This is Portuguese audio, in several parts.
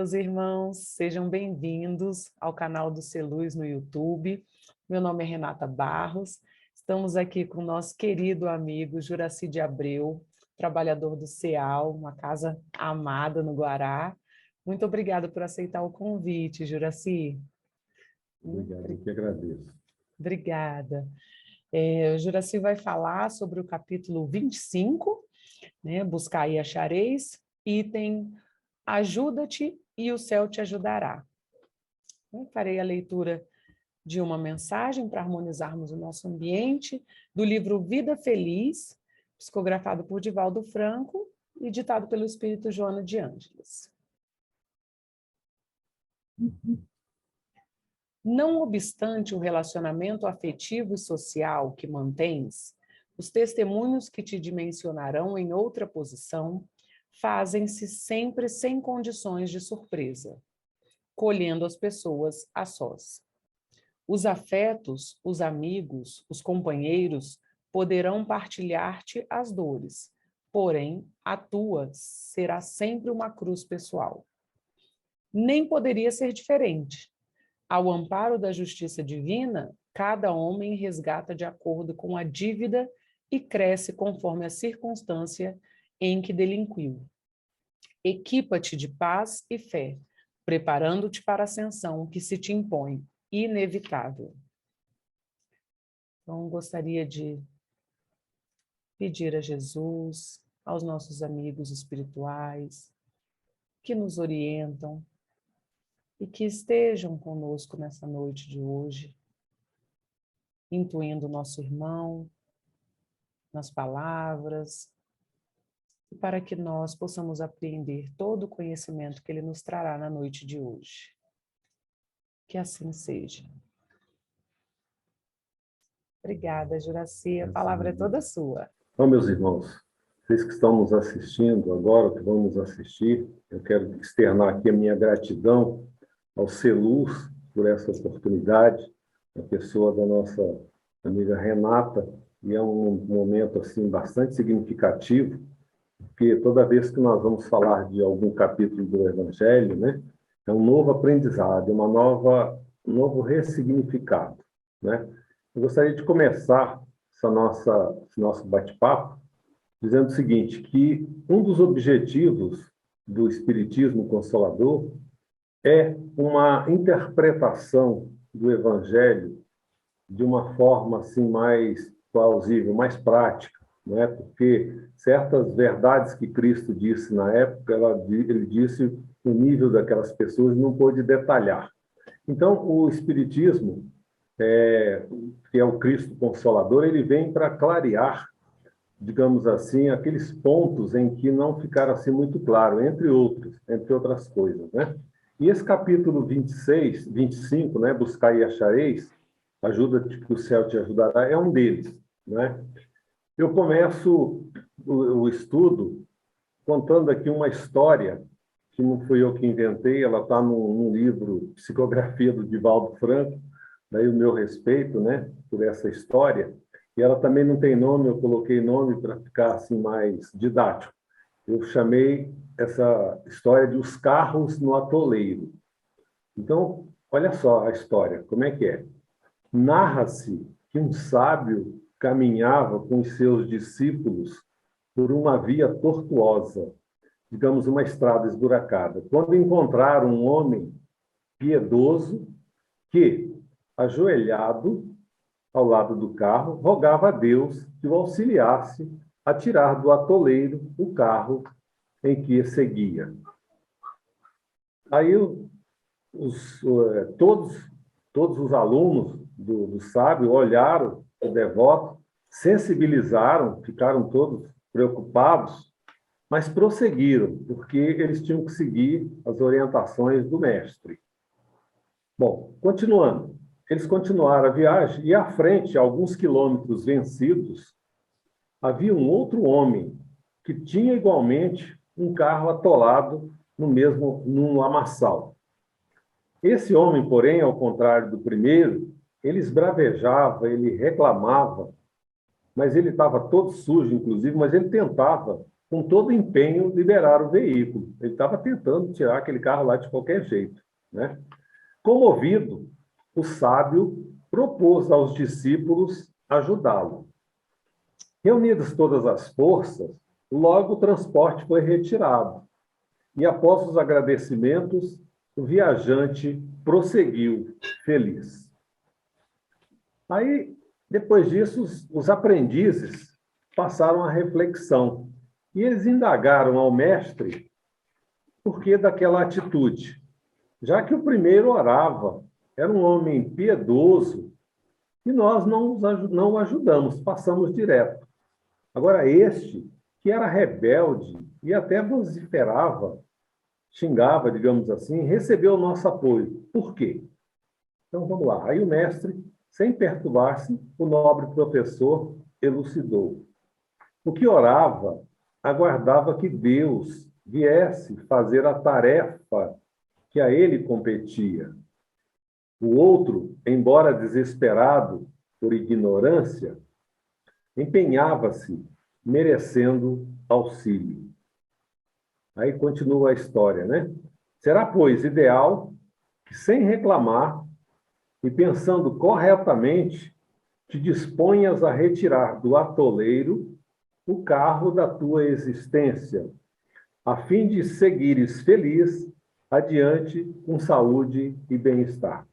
meus irmãos, sejam bem-vindos ao canal do Celuz no YouTube. Meu nome é Renata Barros, estamos aqui com o nosso querido amigo Juracy de Abreu, trabalhador do CEAL, uma casa amada no Guará. Muito obrigada por aceitar o convite, Juracy. Obrigado, eu que agradeço. Obrigada. O Juracy vai falar sobre o capítulo 25, né? Buscar e achareis, item Ajuda-te e o céu te ajudará. Eu farei a leitura de uma mensagem para harmonizarmos o nosso ambiente, do livro Vida Feliz, psicografado por Divaldo Franco e ditado pelo Espírito Joana de Ângeles. Não obstante o relacionamento afetivo e social que mantens, os testemunhos que te dimensionarão em outra posição fazem-se sempre sem condições de surpresa, colhendo as pessoas a sós. Os afetos, os amigos, os companheiros poderão partilhar-te as dores, porém a tua será sempre uma cruz pessoal. Nem poderia ser diferente. Ao amparo da justiça divina, cada homem resgata de acordo com a dívida e cresce conforme a circunstância em que delinquiu. Equipa-te de paz e fé, preparando-te para a ascensão que se te impõe, inevitável. Então, gostaria de pedir a Jesus, aos nossos amigos espirituais, que nos orientam e que estejam conosco nessa noite de hoje, intuindo o nosso irmão nas palavras, para que nós possamos apreender todo o conhecimento que ele nos trará na noite de hoje. Que assim seja. Obrigada, Juracy. A palavra é toda sua. Então, meus irmãos, vocês que estão nos assistindo agora, que vão nos assistir, eu quero externar aqui a minha gratidão ao Celuz por essa oportunidade, a pessoa da nossa amiga Renata, e é um momento assim bastante significativo, porque toda vez que nós vamos falar de algum capítulo do Evangelho, né, é um novo aprendizado, um novo ressignificado, né? Eu gostaria de começar esse nosso bate-papo dizendo o seguinte, que um dos objetivos do Espiritismo Consolador é uma interpretação do Evangelho de uma forma assim mais plausível, mais prática, né? Porque certas verdades que Cristo disse na época, ele disse no nível daquelas pessoas e não pôde detalhar. Então, o Espiritismo, que é o Cristo Consolador, ele vem para clarear, digamos assim, aqueles pontos em que não ficaram assim muito claro, entre outras coisas, né? E esse capítulo 25, né, Buscar e achareis, ajuda-te que o céu te ajudará, é um deles, né? Eu começo o estudo contando aqui uma história, que não fui eu que inventei, ela está num livro, Psicografia do Divaldo Franco, daí o meu respeito, né, por essa história, e ela também não tem nome, eu coloquei nome para ficar assim mais didático. Eu chamei essa história de Os Carros no Atoleiro. Então, olha só a história, como é que é? Narra-se que um sábio caminhava com os seus discípulos por uma via tortuosa, digamos, uma estrada esburacada, quando encontraram um homem piedoso que, ajoelhado ao lado do carro, rogava a Deus que o auxiliasse a tirar do atoleiro o carro em que seguia. Aí todos os alunos do sábio olharam o devoto, sensibilizaram, ficaram todos preocupados, mas prosseguiram, porque eles tinham que seguir as orientações do mestre. Bom, continuando. Eles continuaram a viagem e à frente, a alguns quilômetros vencidos, havia um outro homem que tinha igualmente um carro atolado num lamaçal. Esse homem, porém, ao contrário do primeiro, ele esbravejava, ele reclamava, mas ele estava todo sujo, inclusive, mas ele tentava com todo empenho, liberar o veículo. Ele estava tentando tirar aquele carro lá de qualquer jeito, né? Comovido, o sábio propôs aos discípulos ajudá-lo. Reunidas todas as forças, logo o transporte foi retirado. E após os agradecimentos, o viajante prosseguiu feliz. Aí, depois disso, os aprendizes passaram a reflexão. E eles indagaram ao mestre por que daquela atitude. Já que o primeiro orava, era um homem piedoso, e nós não o ajudamos, passamos direto. Agora, este, que era rebelde e até vociferava, xingava, digamos assim, recebeu o nosso apoio. Por quê? Então, vamos lá. Aí o mestre, sem perturbar-se, o nobre professor elucidou. O que orava, aguardava que Deus viesse fazer a tarefa que a ele competia. O outro, embora desesperado por ignorância, empenhava-se, merecendo auxílio. Aí continua a história, né? Será, pois, ideal que, sem reclamar e pensando corretamente, te disponhas a retirar do atoleiro o carro da tua existência, a fim de seguires feliz adiante com saúde e bem-estar.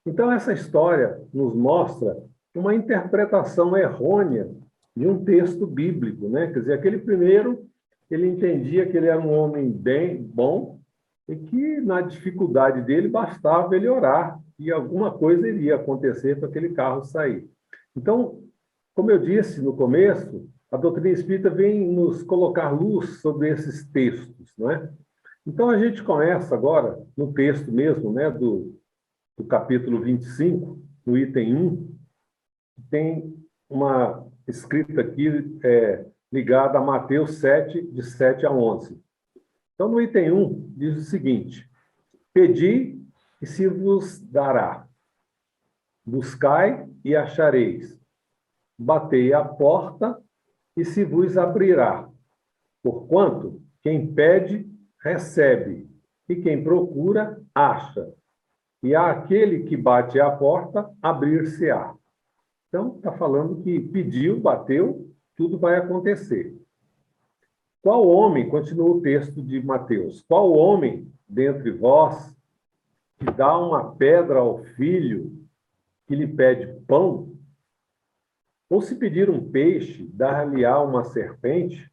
Então, essa história nos mostra uma interpretação errônea de um texto bíblico, né? Quer dizer, aquele primeiro, ele entendia que ele era um homem bem bom e que, na dificuldade dele, bastava ele orar e alguma coisa iria acontecer para aquele carro sair. Então, como eu disse no começo, a doutrina espírita vem nos colocar luz sobre esses textos, não é? Então, a gente começa agora, no texto mesmo, né, do capítulo 25, no item 1, tem uma escrita aqui ligada a Mateus 7, de 7 a 11. Então, no item 1, diz o seguinte: pedi e se vos dará, buscai e achareis, batei à porta e se vos abrirá. Porquanto, quem pede, recebe, e quem procura, acha. E a aquele que bate à porta, abrir-se-á. Então, está falando que pediu, bateu, tudo vai acontecer. Qual homem, continua o texto de Mateus, qual homem dentre vós que dá uma pedra ao filho que lhe pede pão? Ou se pedir um peixe, dar-lhe-á uma serpente?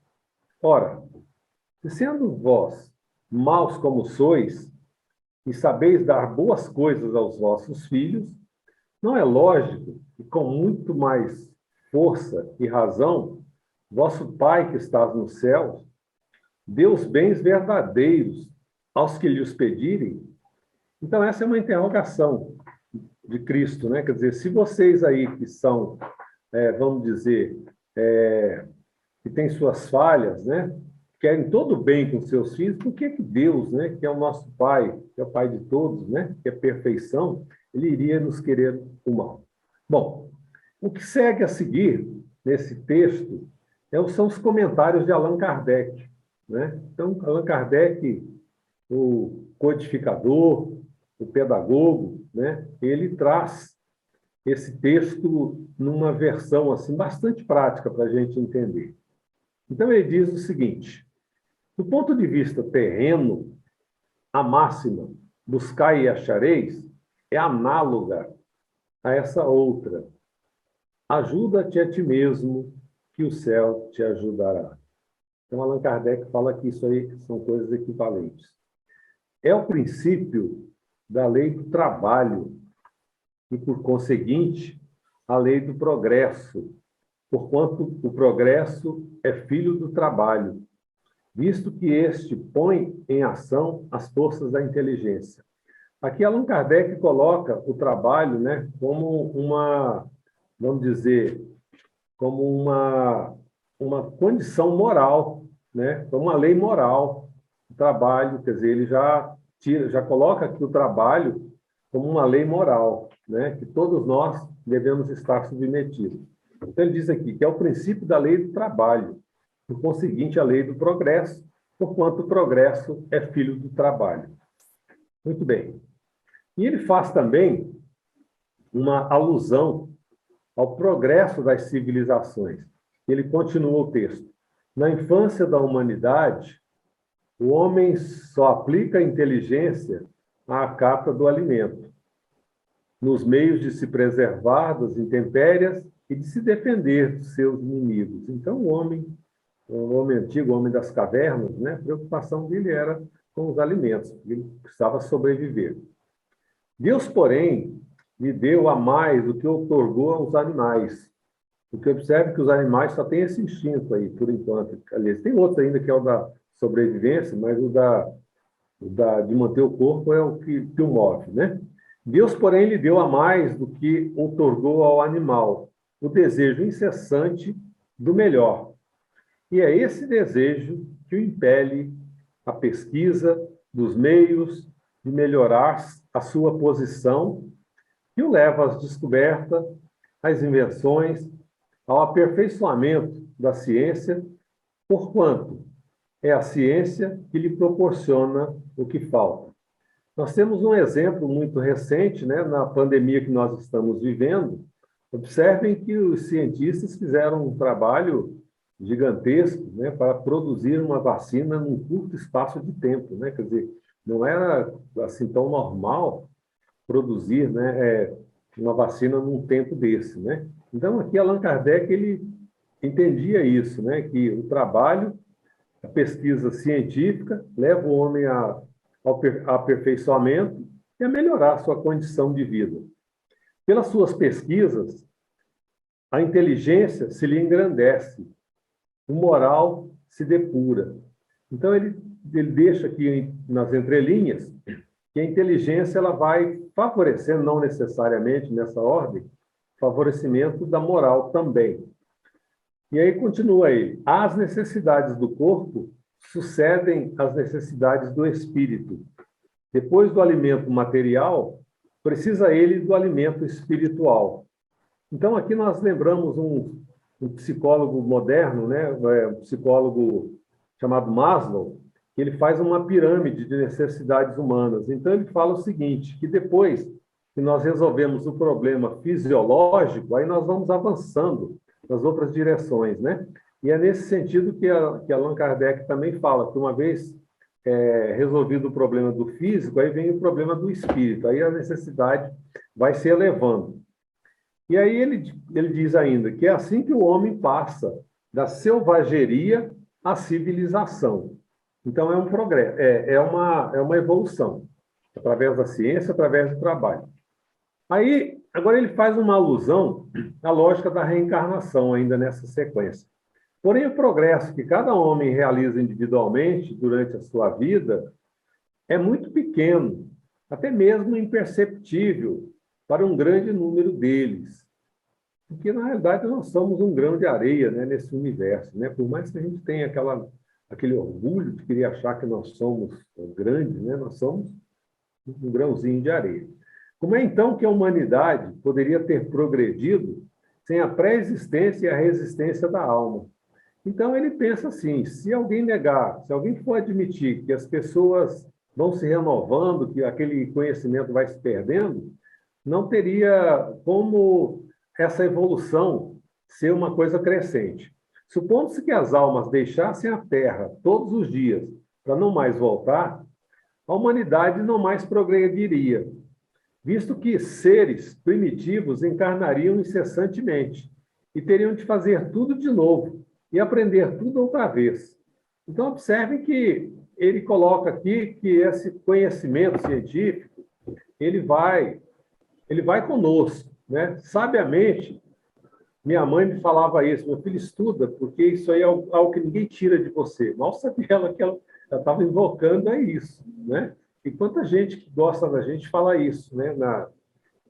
Ora, se sendo vós maus como sois, e sabeis dar boas coisas aos vossos filhos, não é lógico que com muito mais força e razão, vosso Pai que estás nos céus, dê os bens verdadeiros aos que lhe os pedirem? Então, essa é uma interrogação de Cristo, né? Quer dizer, se vocês aí que são, vamos dizer, que têm suas falhas, né? Querem todo o bem com seus filhos, por que Deus, né, que é o nosso Pai, que é o Pai de todos, né, que é perfeição, ele iria nos querer o mal? Bom, o que segue a seguir nesse texto são os comentários de Allan Kardec, né? Então, Allan Kardec, o codificador, o pedagogo, né, ele traz esse texto numa versão assim bastante prática para a gente entender. Então, ele diz o seguinte: do ponto de vista terreno, a máxima, buscai e achareis, é análoga a essa outra. Ajuda-te a ti mesmo, que o céu te ajudará. Então, Allan Kardec fala que isso aí são coisas equivalentes. É o princípio da lei do trabalho e, por conseguinte, a lei do progresso, porquanto o progresso é filho do trabalho, visto que este põe em ação as forças da inteligência. Aqui Allan Kardec coloca o trabalho, né, como uma, vamos dizer, como uma condição moral, né, como uma lei moral. O trabalho, quer dizer, ele já coloca aqui o trabalho como uma lei moral, né, que todos nós devemos estar submetidos. Então ele diz aqui que é o princípio da lei do trabalho por conseguinte, a lei do progresso, porquanto o progresso é filho do trabalho. Muito bem. E ele faz também uma alusão ao progresso das civilizações. Ele continua o texto. Na infância da humanidade, o homem só aplica a inteligência à capta do alimento, nos meios de se preservar das intempéries e de se defender dos seus inimigos. Então, o homem antigo, o homem das cavernas, né, a preocupação dele era com os alimentos, ele precisava sobreviver. Deus, porém, lhe deu a mais do que outorgou aos animais. Porque observe que os animais só têm esse instinto aí, por enquanto. Aliás, tem outro ainda que é o da sobrevivência, mas de manter o corpo é o que o move, né? Deus, porém, lhe deu a mais do que outorgou ao animal, o desejo incessante do melhor. E é esse desejo que o impele à pesquisa dos meios de melhorar a sua posição, que o leva às descobertas, às invenções, ao aperfeiçoamento da ciência, porquanto é a ciência que lhe proporciona o que falta. Nós temos um exemplo muito recente, né, na pandemia que nós estamos vivendo. Observem que os cientistas fizeram um trabalho gigantesco, né, para produzir uma vacina num curto espaço de tempo, né? Quer dizer, não era assim tão normal produzir, né, uma vacina num tempo desse, né? Então, aqui Allan Kardec ele entendia isso, né, que o trabalho, a pesquisa científica leva o homem ao aperfeiçoamento e a melhorar a sua condição de vida. Pelas suas pesquisas, a inteligência se lhe engrandece, o moral se depura. Então, ele deixa aqui nas entrelinhas que a inteligência ela vai favorecendo, não necessariamente nessa ordem, favorecimento da moral também. E aí continua ele. As necessidades do corpo sucedem às necessidades do espírito. Depois do alimento material, precisa ele do alimento espiritual. Então, aqui nós lembramos um psicólogo moderno, né, um psicólogo chamado Maslow, que ele faz uma pirâmide de necessidades humanas. Então, ele fala o seguinte, que depois que nós resolvemos o problema fisiológico, aí nós vamos avançando nas outras direções, né? E é nesse sentido que Allan Kardec também fala, que uma vez resolvido o problema do físico, aí vem o problema do espírito, aí a necessidade vai se elevando. E aí ele diz ainda que é assim que o homem passa da selvageria à civilização. Então, é um progresso, é uma evolução, através da ciência, através do trabalho. Aí, agora ele faz uma alusão à lógica da reencarnação, ainda nessa sequência. Porém, o progresso que cada homem realiza individualmente durante a sua vida é muito pequeno, até mesmo imperceptível para um grande número deles. Porque, na realidade, nós somos um grão de areia, né, nesse universo, né? Por mais que a gente tenha aquele orgulho de querer achar que nós somos grandes, né? Nós somos um grãozinho de areia. Como é, então, que a humanidade poderia ter progredido sem a pré-existência e a resistência da alma? Então, ele pensa assim, se alguém negar, se alguém for admitir que as pessoas vão se renovando, que aquele conhecimento vai se perdendo, não teria como essa evolução ser uma coisa crescente. Supondo-se que as almas deixassem a Terra todos os dias para não mais voltar, a humanidade não mais progrediria, visto que seres primitivos encarnariam incessantemente e teriam de fazer tudo de novo e aprender tudo outra vez. Então, observem que ele coloca aqui que esse conhecimento científico ele vai conosco, né? Sabiamente, minha mãe me falava isso, meu filho, estuda, porque isso aí é algo que ninguém tira de você. Mal sabia ela que ela estava invocando isso, né? E quanta gente que gosta da gente fala isso, né?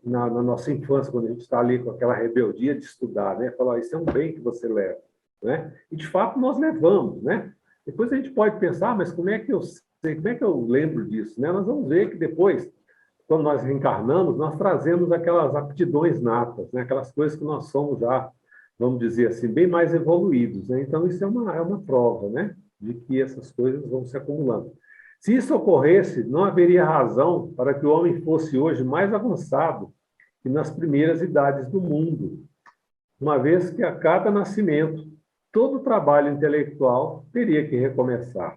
Na nossa infância, quando a gente está ali com aquela rebeldia de estudar, né? Falar, isso é um bem que você leva, né? E, de fato, nós levamos, né? Depois a gente pode pensar, mas como é que eu sei, como é que eu lembro disso, né? Nós vamos ver que depois, quando nós reencarnamos, nós trazemos aquelas aptidões natas, né? Aquelas coisas que nós somos já vamos dizer assim, bem mais evoluídos, né? Então, isso é uma prova, né, de que essas coisas vão se acumulando. Se isso ocorresse, não haveria razão para que o homem fosse hoje mais avançado que nas primeiras idades do mundo, uma vez que a cada nascimento, todo trabalho intelectual teria que recomeçar.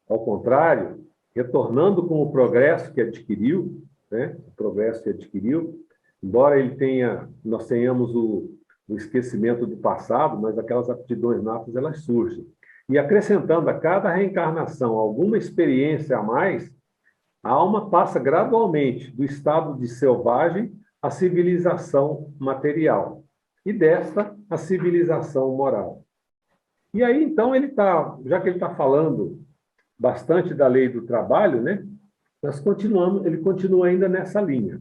Ao contrário, retornando com o progresso que adquiriu, né, o progresso que adquiriu, embora nós tenhamos o esquecimento do passado, mas aquelas aptidões natas, elas surgem. E acrescentando a cada reencarnação alguma experiência a mais, a alma passa gradualmente do estado de selvagem à civilização material, e desta à civilização moral. E aí, então, já que ele está falando bastante da lei do trabalho, né? Ele continua ainda nessa linha.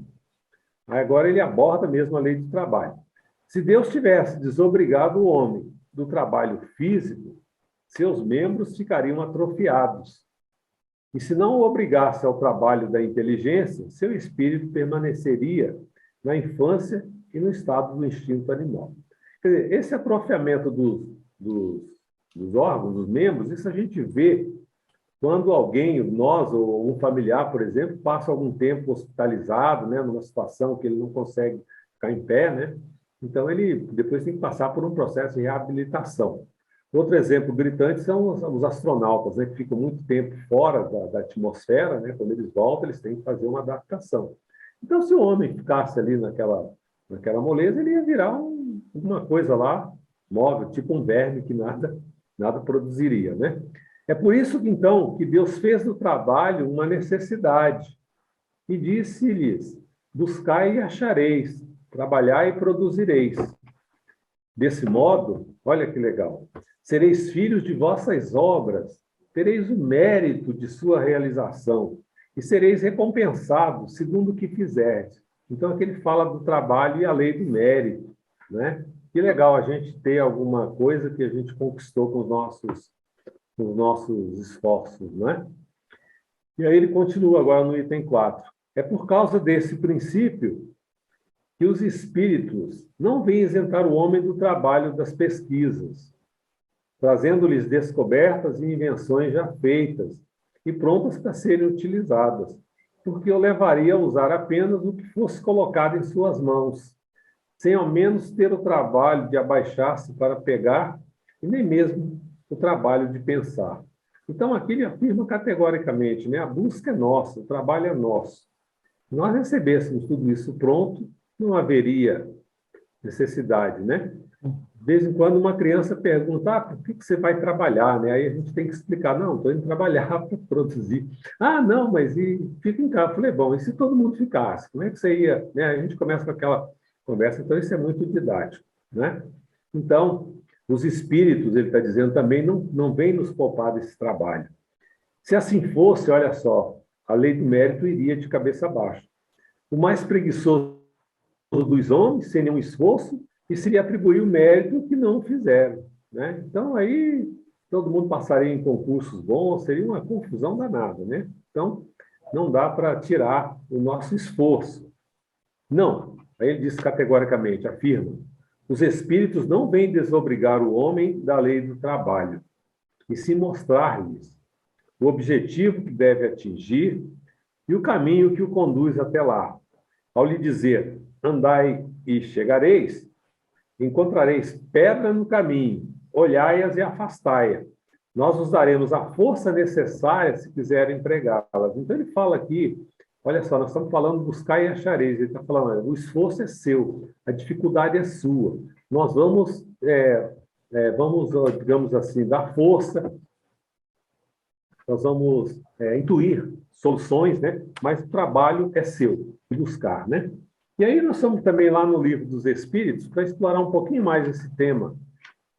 Agora ele aborda mesmo a lei do trabalho. Se Deus tivesse desobrigado o homem do trabalho físico, seus membros ficariam atrofiados. E se não o obrigasse ao trabalho da inteligência, seu espírito permaneceria na infância e no estado do instinto animal. Quer dizer, esse atrofiamento dos órgãos, dos membros, isso a gente vê quando alguém, nós ou um familiar, por exemplo, passa algum tempo hospitalizado, né, numa situação que ele não consegue ficar em pé, né? Então, ele depois tem que passar por um processo de reabilitação. Outro exemplo gritante são os astronautas, né, que ficam muito tempo fora da atmosfera, né? Quando eles voltam, eles têm que fazer uma adaptação. Então, se o homem ficasse ali naquela moleza, ele ia virar uma coisa lá, móvel, tipo um verme que nada produziria, né? É por isso, então, que Deus fez do trabalho uma necessidade e disse-lhes: buscai e achareis, trabalhai e produzireis. Desse modo, olha que legal, sereis filhos de vossas obras, tereis o mérito de sua realização e sereis recompensados segundo o que fizerdes. Então, aqui ele fala do trabalho e a lei do mérito, né? Que legal a gente ter alguma coisa que a gente conquistou com os nossos esforços, não é? E aí ele continua agora no item 4. É por causa desse princípio que os espíritos não vêm isentar o homem do trabalho das pesquisas, trazendo-lhes descobertas e invenções já feitas e prontas para serem utilizadas, porque o levaria a usar apenas o que fosse colocado em suas mãos, sem ao menos ter o trabalho de abaixar-se para pegar e nem mesmo o trabalho de pensar. Então, aqui ele afirma categoricamente, né? A busca é nossa, o trabalho é nosso. Se nós recebêssemos tudo isso pronto, não haveria necessidade, né? De vez em quando uma criança pergunta, por que você vai trabalhar, né? Aí a gente tem que explicar, não, estou indo trabalhar para produzir. Ah, não, mas fica em casa. Eu falei, bom, e se todo mundo ficasse? Como é que você ia? Né? A gente começa com aquela conversa, então isso é muito didático, né? Então, os espíritos, ele está dizendo também, não vêm nos poupar desse trabalho. Se assim fosse, olha só, a lei do mérito iria de cabeça baixa. O mais preguiçoso dos homens, sem nenhum esforço, e seria atribuir o mérito que não fizeram, né? Então, aí, todo mundo passaria em concursos bons, seria uma confusão danada, né? Então, não dá para tirar o nosso esforço. Não, aí ele diz categoricamente, afirma, os espíritos não vêm desobrigar o homem da lei do trabalho, e sim mostrar-lhes o objetivo que deve atingir e o caminho que o conduz até lá. Ao lhe dizer, andai e chegareis, encontrareis pedra no caminho, olhai-as e afastai-as. Nós vos daremos a força necessária se quiserem empregá-las. Então ele fala aqui, olha só, nós estamos falando buscar e achareis. Ele está falando, olha, o esforço é seu, a dificuldade é sua. Nós vamos, digamos assim, dar força, nós vamos intuir soluções, né? Mas o trabalho é seu, de buscar, né? E aí nós estamos também lá no Livro dos Espíritos para explorar um pouquinho mais esse tema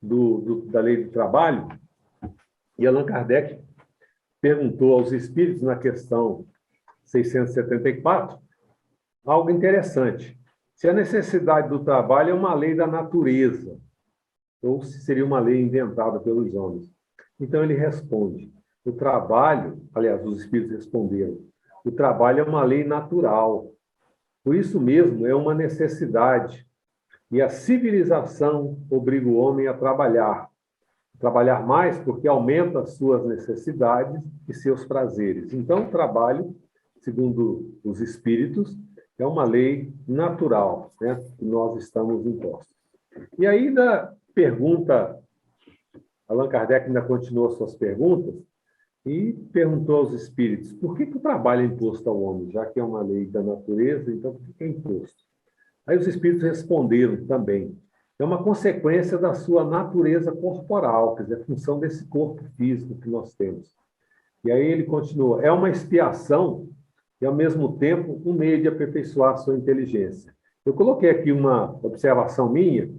da lei do trabalho. E Allan Kardec perguntou aos espíritos na questão 674 algo interessante. Se a necessidade do trabalho é uma lei da natureza, ou se seria uma lei inventada pelos homens. Então ele responde, o trabalho, aliás, os espíritos responderam, o trabalho é uma lei natural. Por isso mesmo, é uma necessidade, E a civilização obriga o homem a trabalhar. Trabalhar mais porque aumenta as suas necessidades e seus prazeres. Então, o trabalho, segundo os espíritos, é uma lei natural, né, que nós estamos impostos. E aí, da pergunta, Allan Kardec ainda continuou suas perguntas e perguntou aos espíritos, por que o trabalho é imposto ao homem? Já que é uma lei da natureza, então por que é imposto? Aí os espíritos responderam também, é uma consequência da sua natureza corporal, quer dizer, a função desse corpo físico que nós temos. E aí ele continua, é uma expiação e, ao mesmo tempo, um meio de aperfeiçoar a sua inteligência. Eu coloquei aqui uma observação minha,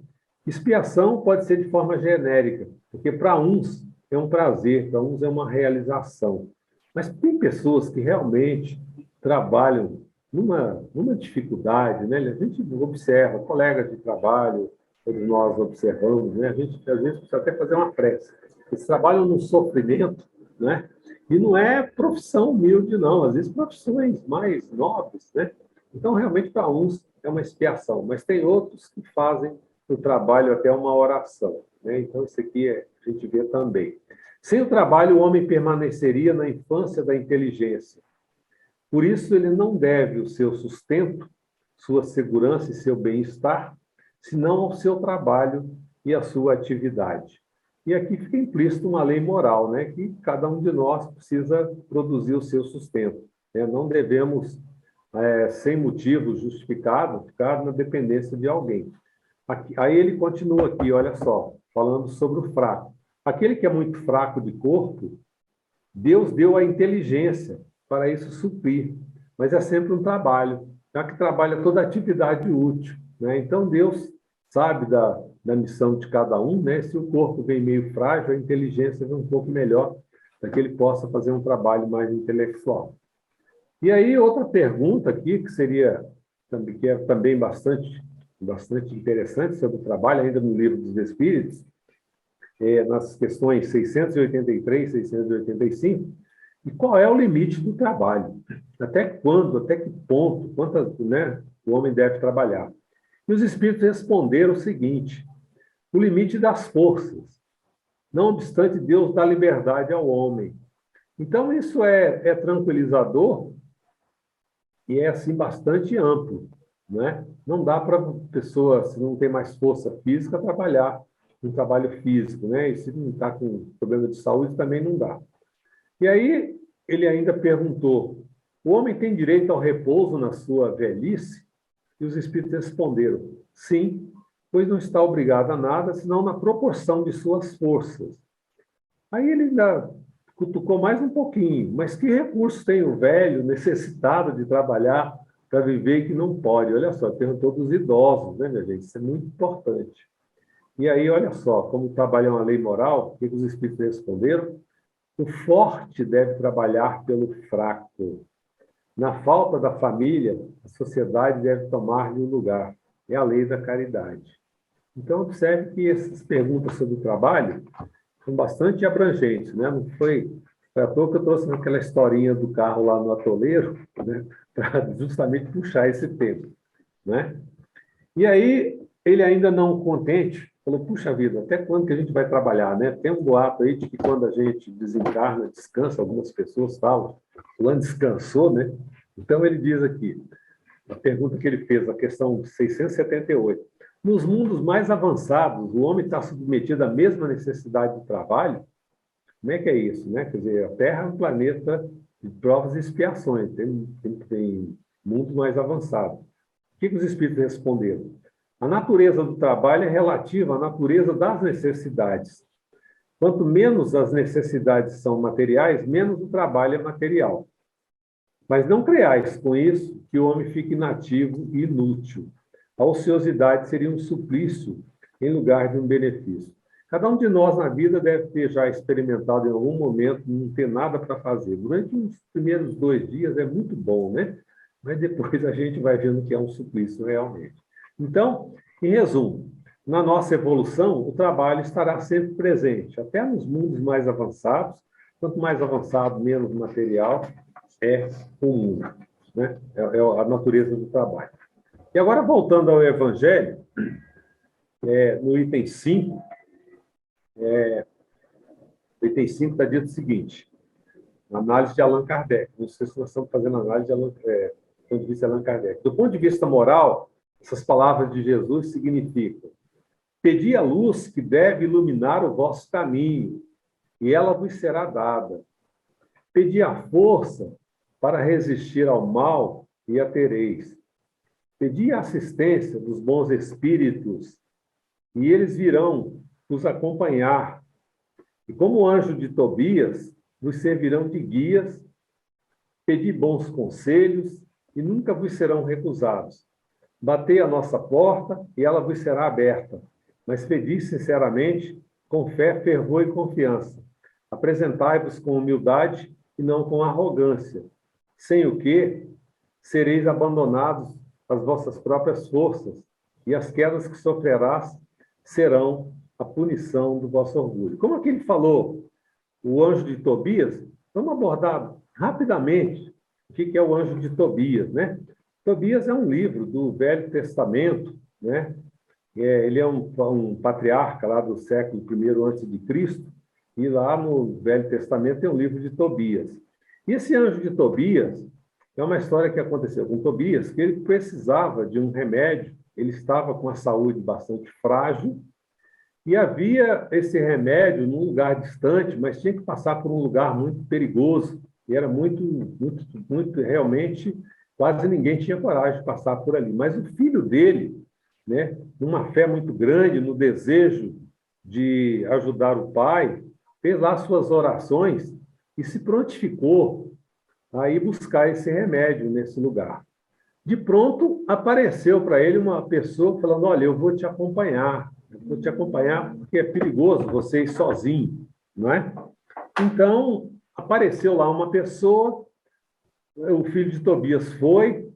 expiação pode ser de forma genérica, porque para uns é um prazer, para uns é uma realização. Mas tem pessoas que realmente trabalham numa dificuldade, né? A gente observa, colegas de trabalho, todos nós observamos, né? A gente, às vezes, precisa até fazer uma prece. Eles trabalham no sofrimento, né? E não é profissão humilde, não. Às vezes, profissões mais nobres, né? Então, realmente, para uns é uma expiação, mas tem outros que fazem o trabalho até uma oração, né? Então, isso aqui a gente vê também. Sem o trabalho, o homem permaneceria na infância da inteligência. Por isso, ele não deve o seu sustento, sua segurança e seu bem-estar, senão ao seu trabalho e à sua atividade. E aqui fica implícito uma lei moral, né? Que cada um de nós precisa produzir o seu sustento, né? Não devemos, sem motivo justificado, ficar na dependência de alguém. Aí ele continua aqui, olha só, falando sobre o fraco. Aquele que é muito fraco de corpo, Deus deu a inteligência para isso suprir, mas é sempre um trabalho, já que trabalha toda atividade útil, né? Então, Deus sabe da missão de cada um, né? Se o corpo vem meio frágil, a inteligência vem um pouco melhor, para que ele possa fazer um trabalho mais intelectual. E aí, outra pergunta aqui, que é também bastante interessante sobre o trabalho, ainda no Livro dos Espíritos, nas questões 683, 685, e qual é o limite do trabalho? Até quando, até que ponto, né, o homem deve trabalhar? E os espíritos responderam o seguinte, o limite das forças. Não obstante, Deus dá liberdade ao homem. Então, isso é tranquilizador e é, assim, bastante amplo, né? Não dá para a pessoa, se não tem mais força física, trabalhar um trabalho físico, né? E se não está com problema de saúde, também não dá. E aí, ele ainda perguntou, o homem tem direito ao repouso na sua velhice? E os espíritos responderam, sim, pois não está obrigado a nada, senão na proporção de suas forças. Aí ele ainda cutucou mais um pouquinho, mas que recursos tem o velho necessitado de trabalhar para viver e que não pode? Olha só, perguntou dos idosos, né, minha gente? Isso é muito importante. E aí, olha só, como trabalha uma lei moral, o que os espíritos responderam? O forte deve trabalhar pelo fraco. Na falta da família, a sociedade deve tomar-lhe um lugar. É a lei da caridade. Então, observe que essas perguntas sobre o trabalho são bastante abrangentes, né? Não foi à toa que eu trouxe aquela historinha do carro lá no atoleiro, né? Para justamente puxar esse tema, né? E aí, ele ainda não contente, falou, puxa vida, até quando que a gente vai trabalhar, né? Tem um boato aí de que quando a gente desencarna, descansa, algumas pessoas falam, fulano descansou, né? Então, ele diz aqui, a pergunta que ele fez, a questão 678, nos mundos mais avançados, o homem está submetido à mesma necessidade de trabalho? Como é que é isso, né? Quer dizer, a Terra é um planeta de provas e expiações, tem mundos mais avançados. O que os espíritos responderam? A natureza do trabalho é relativa à natureza das necessidades. Quanto menos as necessidades são materiais, menos o trabalho é material. Mas não creais com isso que o homem fique inativo e inútil. A ociosidade seria um suplício em lugar de um benefício. Cada um de nós na vida deve ter já experimentado em algum momento não ter nada para fazer. Durante os primeiros 2 dias é muito bom, né? Mas depois a gente vai vendo que é um suplício realmente. Então, em resumo, na nossa evolução, o trabalho estará sempre presente, até nos mundos mais avançados. Quanto mais avançado, menos material é o mundo, né? É a natureza do trabalho. E agora, voltando ao Evangelho, no item 5, no item 5 está dito o seguinte, análise de Allan Kardec. Não sei se nós estamos fazendo análise do ponto de vista de Allan Kardec. Do ponto de vista moral, essas palavras de Jesus significam: pedi a luz que deve iluminar o vosso caminho, e ela vos será dada. Pedi a força para resistir ao mal, e a tereis. Pedi a assistência dos bons espíritos, e eles virão vos acompanhar. E como o anjo de Tobias, vos servirão de guias. Pedi bons conselhos, e nunca vos serão recusados. Batei a nossa porta, e ela vos será aberta. Mas pedi sinceramente, com fé, fervor e confiança. Apresentai-vos com humildade e não com arrogância, sem o que sereis abandonados às vossas próprias forças, e as quedas que sofrerás serão a punição do vosso orgulho. Como aquele falou, o anjo de Tobias, vamos abordar rapidamente o que é o anjo de Tobias, né? Tobias é um livro do Velho Testamento, né? Ele é um patriarca lá do século I a.C., e lá no Velho Testamento tem um livro de Tobias. E esse anjo de Tobias é uma história que aconteceu com Tobias, que ele precisava de um remédio, ele estava com a saúde bastante frágil, e havia esse remédio num lugar distante, mas tinha que passar por um lugar muito perigoso, e era muito, realmente, quase ninguém tinha coragem de passar por ali. Mas o filho dele, né, numa fé muito grande, no desejo de ajudar o pai, fez lá suas orações e se prontificou a ir buscar esse remédio nesse lugar. De pronto, apareceu para ele uma pessoa falando: olha, eu vou te acompanhar porque é perigoso você ir sozinho, não é? Então, apareceu lá uma pessoa, o filho de Tobias foi,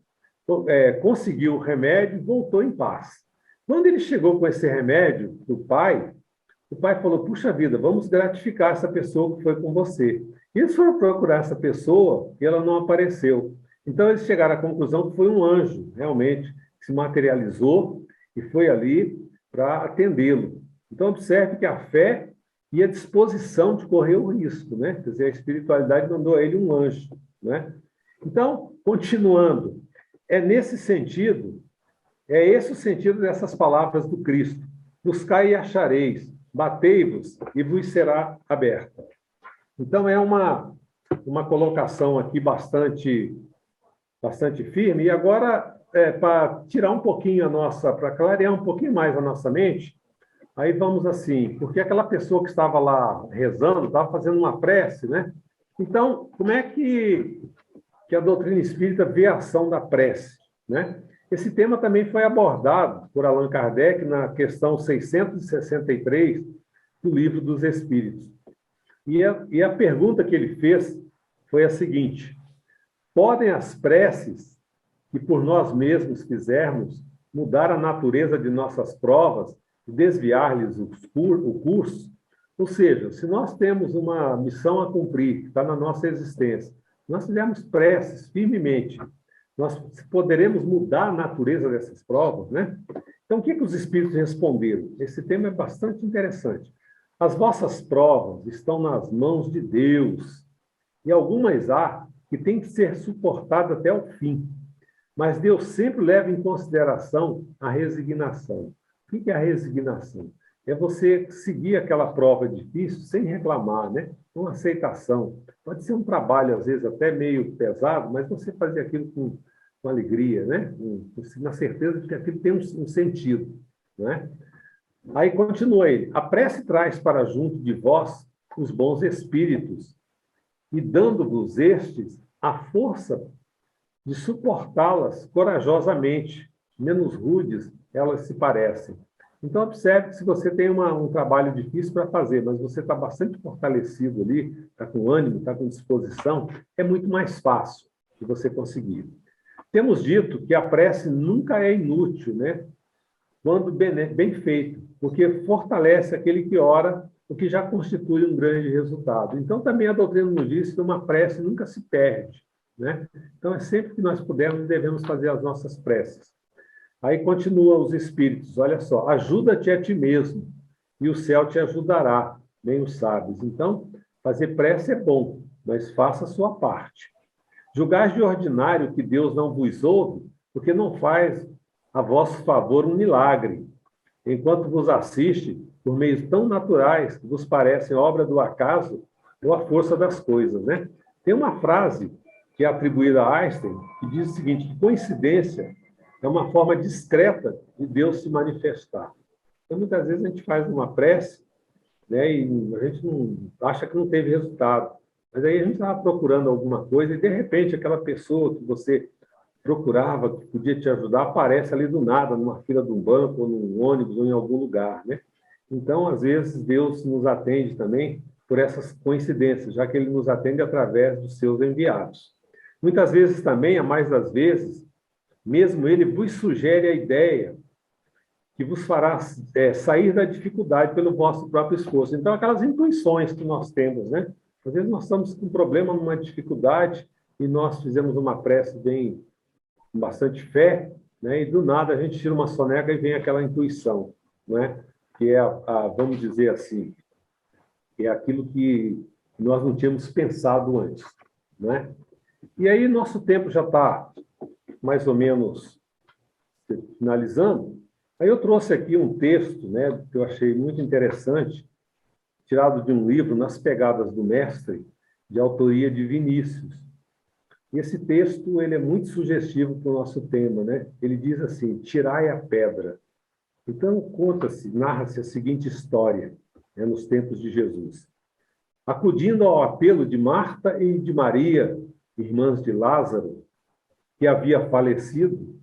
conseguiu o remédio e voltou em paz. Quando ele chegou com esse remédio do pai, o pai falou: puxa vida, vamos gratificar essa pessoa que foi com você. E eles foram procurar essa pessoa e ela não apareceu. Então, eles chegaram à conclusão que foi um anjo, realmente, que se materializou e foi ali para atendê-lo. Então, observe que a fé e a disposição de correr o risco, né? Quer dizer, a espiritualidade mandou a ele um anjo, né? Então, continuando, é nesse sentido, é esse o sentido dessas palavras do Cristo: buscai e achareis, batei-vos e vos será aberta. Então, é uma colocação aqui bastante firme. E agora, para tirar um pouquinho para clarear um pouquinho mais a nossa mente, aí vamos assim, porque aquela pessoa que estava lá rezando, estava fazendo uma prece, né? Então, como é que a doutrina espírita vê a ação da prece, né? Esse tema também foi abordado por Allan Kardec na questão 663 do Livro dos Espíritos. E a pergunta que ele fez foi a seguinte: podem as preces que por nós mesmos fizermos mudar a natureza de nossas provas e desviar-lhes o curso? Ou seja, se nós temos uma missão a cumprir, que está na nossa existência, nós fizermos preces firmemente, nós poderemos mudar a natureza dessas provas, né? Então, o que os espíritos responderam? Esse tema é bastante interessante. As vossas provas estão nas mãos de Deus, e algumas há que têm que ser suportadas até o fim. Mas Deus sempre leva em consideração a resignação. O que é a resignação? É você seguir aquela prova difícil sem reclamar, né? Com aceitação. Pode ser um trabalho, às vezes, até meio pesado, mas você fazer aquilo com alegria, né? Na certeza de que aquilo tem um sentido, né? Aí continua ele: a prece traz para junto de vós os bons espíritos, e dando-vos estes a força de suportá-las corajosamente, menos rudes elas se parecem. Então, observe que se você tem um trabalho difícil para fazer, mas você está bastante fortalecido ali, está com ânimo, está com disposição, é muito mais fácil de você conseguir. Temos dito que a prece nunca é inútil, né? Quando bem feito, porque fortalece aquele que ora, o que já constitui um grande resultado. Então, também a doutrina nos diz que uma prece nunca se perde, né? Então, é sempre que nós pudermos, devemos fazer as nossas preces. Aí continua os espíritos, olha só, ajuda-te a ti mesmo, e o céu te ajudará, bem o sabes. Então, fazer prece é bom, mas faça a sua parte. Julgais de ordinário que Deus não vos ouve, porque não faz a vosso favor um milagre, enquanto vos assiste por meios tão naturais que vos parecem obra do acaso ou a força das coisas, né? Tem uma frase que é atribuída a Einstein que diz o seguinte, que coincidência é uma forma discreta de Deus se manifestar. Então, muitas vezes a gente faz uma prece, né, e a gente não acha que não teve resultado. Mas aí a gente estava procurando alguma coisa e, de repente, aquela pessoa que você procurava, que podia te ajudar, aparece ali do nada, numa fila de um banco, ou num ônibus, ou em algum lugar, né? Então, às vezes, Deus nos atende também por essas coincidências, já que Ele nos atende através dos seus enviados. Muitas vezes também, a mais das vezes, mesmo Ele vos sugere a ideia que vos fará sair da dificuldade pelo vosso próprio esforço. Então, aquelas intuições que nós temos, né? Às vezes nós estamos com um problema, numa dificuldade, e nós fizemos uma prece bem, com bastante fé, né? E do nada a gente tira uma soneca e vem aquela intuição, né? Que é, vamos dizer assim, é aquilo que nós não tínhamos pensado antes, né? E aí nosso tempo já está mais ou menos finalizando. Aí eu trouxe aqui um texto, né, que eu achei muito interessante, tirado de um livro, Nas Pegadas do Mestre, de autoria de Vinícius. E esse texto ele é muito sugestivo para o nosso tema, né? Ele diz assim, tirai a pedra. Então, conta-se, narra-se a seguinte história, né, nos tempos de Jesus. Acudindo ao apelo de Marta e de Maria, irmãs de Lázaro, que havia falecido,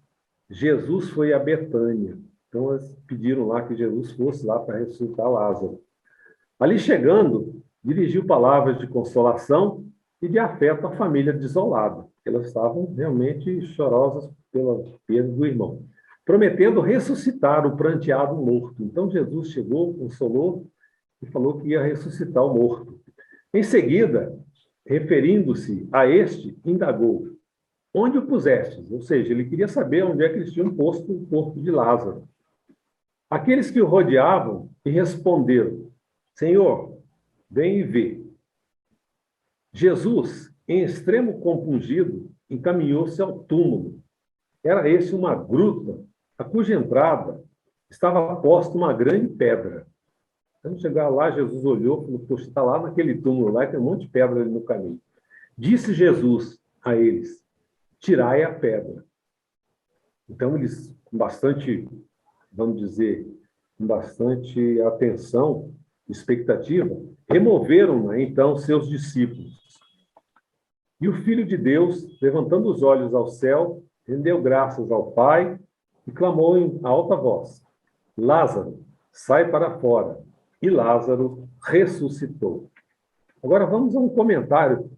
Jesus foi a Betânia. Então, eles pediram lá que Jesus fosse lá para ressuscitar Lázaro. Ali chegando, dirigiu palavras de consolação e de afeto à família desolada. Elas estavam realmente chorosas pela perda do irmão, prometendo ressuscitar o pranteado morto. Então, Jesus chegou, consolou e falou que ia ressuscitar o morto. Em seguida, referindo-se a este, indagou: onde o pusestes? Ou seja, ele queria saber onde é que eles tinham posto o corpo de Lázaro. Aqueles que o rodeavam e responderam: Senhor, vem e vê. Jesus, em extremo compungido, encaminhou-se ao túmulo. Era esse uma gruta, a cuja entrada estava posta uma grande pedra. Quando chegar lá, Jesus olhou e falou: poxa, está lá naquele túmulo lá, tem um monte de pedra ali no caminho. Disse Jesus a eles: tirai a pedra. Então, eles, com bastante, vamos dizer, com bastante atenção, expectativa, removeram, então, seus discípulos. E o Filho de Deus, levantando os olhos ao céu, rendeu graças ao Pai e clamou em alta voz: Lázaro, sai para fora. E Lázaro ressuscitou. Agora vamos a um comentário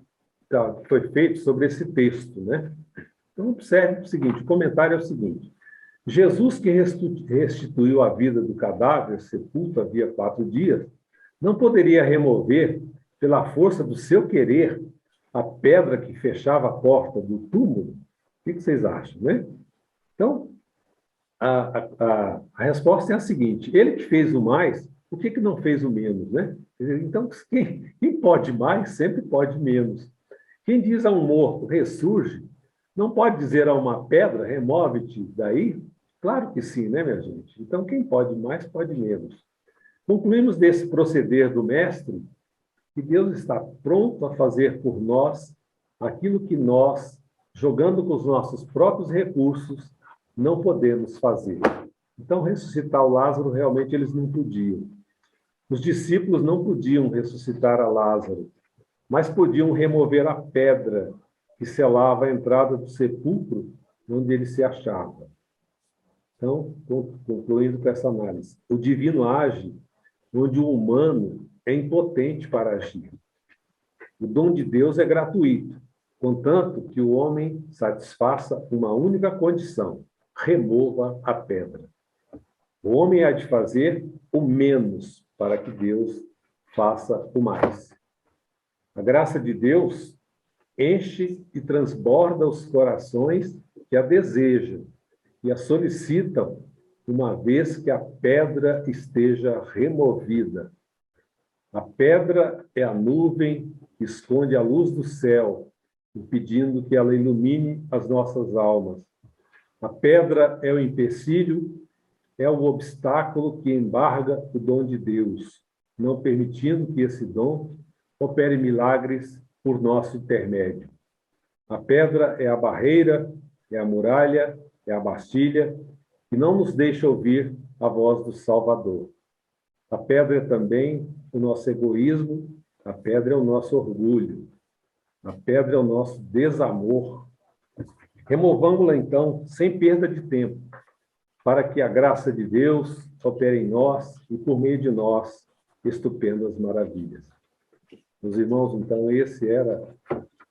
que foi feito sobre esse texto, né? Então, observe o seguinte, o comentário é o seguinte: Jesus, que restituiu a vida do cadáver sepulto havia 4 dias, não poderia remover, pela força do seu querer, a pedra que fechava a porta do túmulo? O que vocês acham, né? Então, a resposta é a seguinte: ele que fez o mais, por que não fez o menos, né? Então, quem pode mais, sempre pode menos. Quem diz a um morto, ressurge, não pode dizer a uma pedra, remove-te daí? Claro que sim, né, minha gente? Então, quem pode mais, pode menos. Concluímos desse proceder do Mestre que Deus está pronto a fazer por nós aquilo que nós, jogando com os nossos próprios recursos, não podemos fazer. Então, ressuscitar o Lázaro, realmente, eles não podiam. Os discípulos não podiam ressuscitar a Lázaro, mas podiam remover a pedra que selava a entrada do sepulcro onde ele se achava. Então, concluindo com essa análise, o divino age onde o humano é impotente para agir. O dom de Deus é gratuito, contanto que o homem satisfaça uma única condição: remova a pedra. O homem há de fazer o menos para que Deus faça o mais. A graça de Deus enche e transborda os corações que a desejam e a solicitam, uma vez que a pedra esteja removida. A pedra é a nuvem que esconde a luz do céu, impedindo que ela ilumine as nossas almas. A pedra é o empecilho, é o obstáculo que embarga o dom de Deus, não permitindo que esse dom opere milagres por nosso intermédio. A pedra é a barreira, é a muralha, é a bastilha, que não nos deixa ouvir a voz do Salvador. A pedra é também o nosso egoísmo, a pedra é o nosso orgulho, a pedra é o nosso desamor. Removamos-la, então, sem perda de tempo, para que a graça de Deus opere em nós e, por meio de nós, estupendas maravilhas. Meus irmãos, então, esse era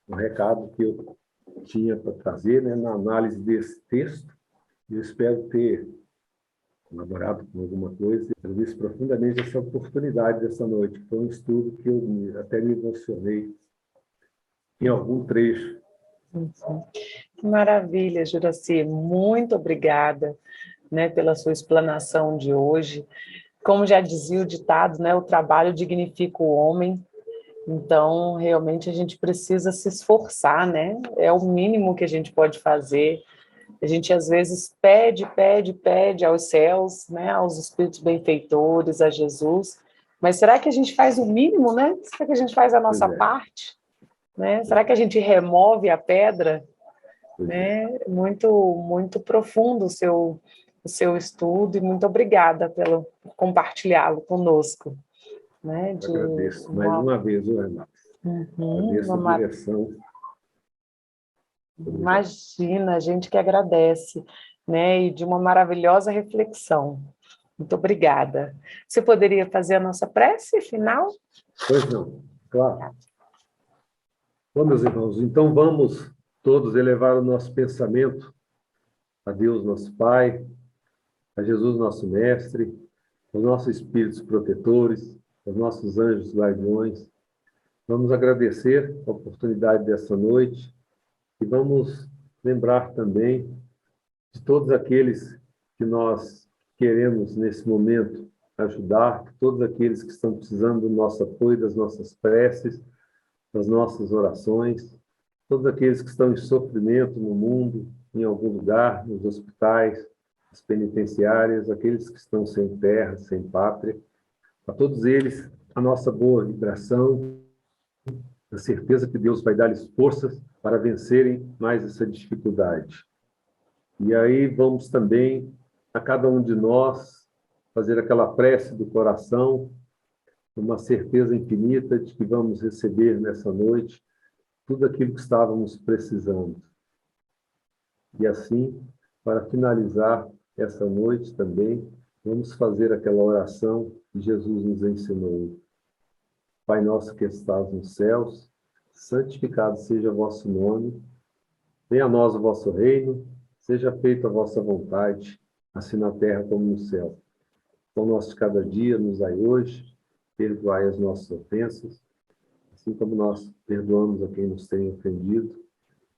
o recado que eu tinha para trazer, né, na análise desse texto. Eu espero ter colaborado com alguma coisa e agradeço profundamente essa oportunidade dessa noite. Foi um estudo que eu até me emocionei em algum trecho. Que maravilha, Juraci. Muito obrigada, né, pela sua explanação de hoje. Como já dizia o ditado, né, o trabalho dignifica o homem. Então, realmente, a gente precisa se esforçar, né? É o mínimo que a gente pode fazer. A gente, às vezes, pede aos céus, né? Aos espíritos benfeitores, a Jesus. Mas será que a gente faz o mínimo, né? Será que a gente faz a nossa parte? Né? Será que a gente remove a pedra? Né? Muito, muito profundo o seu estudo e muito obrigada por compartilhá-lo conosco. Né? Agradeço mais uma vez, Renato. Agradeço a direção. Imagina, a gente que agradece, né? E de uma maravilhosa reflexão. Muito obrigada. Você poderia fazer a nossa prece final? Pois não, claro. Bom, meus irmãos, então vamos todos elevar o nosso pensamento a Deus, nosso Pai, a Jesus, nosso Mestre, aos nossos espíritos protetores, aos nossos anjos guardiões. Vamos agradecer a oportunidade dessa noite e vamos lembrar também de todos aqueles que nós queremos, nesse momento, ajudar, todos aqueles que estão precisando do nosso apoio, das nossas preces, das nossas orações, todos aqueles que estão em sofrimento no mundo, em algum lugar, nos hospitais, nas penitenciárias, aqueles que estão sem terra, sem pátria, a todos eles, a nossa boa vibração, a certeza que Deus vai dar-lhes forças para vencerem mais essa dificuldade. E aí vamos também, a cada um de nós, fazer aquela prece do coração, uma certeza infinita de que vamos receber nessa noite tudo aquilo que estávamos precisando. E assim, para finalizar essa noite também, vamos fazer aquela oração que Jesus nos ensinou. Pai nosso que estás nos céus, santificado seja o vosso nome, venha a nós o vosso reino, seja feita a vossa vontade, assim na terra como no céu. O pão nosso de cada dia nos dai hoje, perdoai as nossas ofensas, assim como nós perdoamos a quem nos tem ofendido.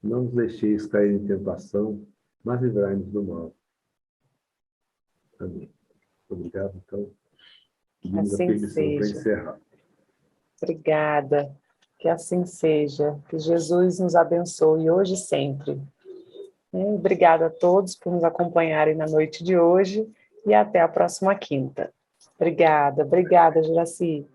Não nos deixeis cair em tentação, mas livrai-nos do mal. Amém. Obrigado, então. Pedimos a permissão para encerrar. Obrigada. Que assim seja. Que Jesus nos abençoe hoje e sempre. Obrigada a todos por nos acompanharem na noite de hoje e até a próxima quinta. Obrigada, Juraci.